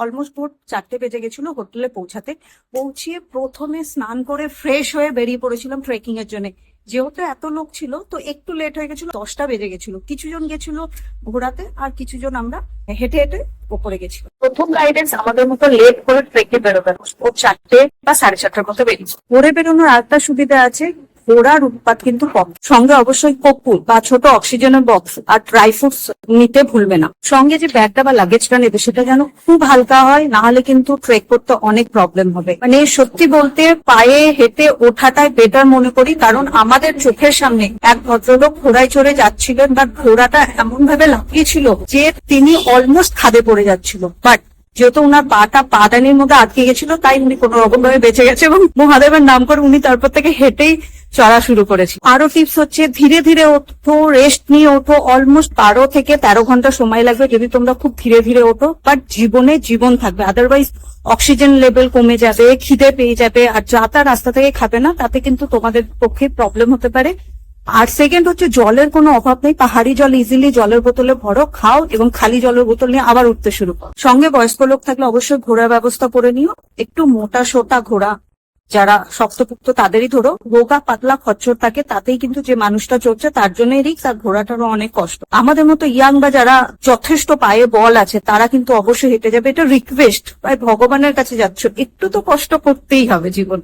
Almost ভোর 4টে বেজে গেছিল হোটেলে পৌঁছিয়ে প্রথমে স্নান করে ফ্রেশ হয়ে বেরিয়ে পড়েছিলাম ট্রেকিং এর জন্য। যেহেতু এত লোক ছিল তো একটু লেট হয়ে গেছিল, 10টা বেজে গেছিল। কিছু জন গেছিল ঘোরাতে আর কিছু জন আমরা হেঁটে হেঁটে উপরে গেছিল। প্রথম গাইডেন্স আমাদের মতো লেট করে ট্রেকে বেরোবেন, ও 4টে বা 4:30টার মতো বেরিয়েছে। ভোরে বেরোনোর আরেকটা সুবিধা আছে, ঘোড়ার উৎপাত কিন্তু কম। সঙ্গে অবশ্যই কর্পূর বা ছোট অক্সিজেনের বক্স আর ড্রাই ফ্রুটস নিতে ভুলবে না। সঙ্গে যে ব্যাগটা বা লাগেজটা নেবে সেটা যেন খুব হালকা হয়, না হলে কিন্তু ট্রেক করতে অনেক প্রবলেম হবে। মানে সত্যি বলতে পায়ে হেঁটে ওঠাটাই বেটার মনে করি, কারণ আমাদের চোখের সামনে এক ভদ্রলোক ঘোড়ায় চড়ে যাচ্ছিলেন, বা ঘোড়াটা এমন ভাবে লাফিয়েছিল যে তিনি অলমোস্ট খাদে পড়ে যাচ্ছিল। বাট যেহেতু উনার পাদানির মধ্যে আটকে গেছিল, তাই উনি কোনো রকম ভাবে বেঁচে গেছে এবং মহাদেবের নাম করে উনি তারপর থেকে হেঁটেই চড়া শুরু করেছে। আরো টিপস হচ্ছে ধীরে ধীরে ওঠো, রেস্ট নিয়ে ওঠো। অলমোস্ট 12 থেকে 13 ঘন্টা সময় লাগবে যদি তোমরা খুব ধীরে ধীরে ওঠো, বাট জীবন থাকবে। আদারওয়াইজ অক্সিজেন লেভেল কমে যাবে, খিদে পেয়ে যাবে, আর যা তা রাস্তা থেকে খাবে না, তাতে কিন্তু তোমাদের পক্ষে প্রবলেম হতে পারে। আর সেকেন্ড হচ্ছে জলের কোনো অভাব নেই, পাহাড়ি জল ইজিলি জলের বোতলে ভরো, খাও এবং খালি জলের বোতল নিয়ে আবার উঠতে শুরু করো। সঙ্গে বয়স্ক লোক থাকলে অবশ্যই ঘোড়ার ব্যবস্থা করে নিও। একটু মোটা সোটা ঘোড়া, যারা শক্তপুক্ত তাদেরই ধরো। রোগা পাতলা খচ্চর থাকে, তাতেই কিন্তু যে মানুষটা চড়ছে তার জন্যই রিস্ক, আর ঘোড়াটারও অনেক কষ্ট। আমাদের মতো ইয়াং বা যারা যথেষ্ট পায়ে বল আছে তারা কিন্তু অবশ্যই হেঁটে যাবে। এটা রিকোয়েস্ট, প্রায় ভগবানের কাছে যাচ্ছ, একটু তো কষ্ট করতেই হবে জীবন।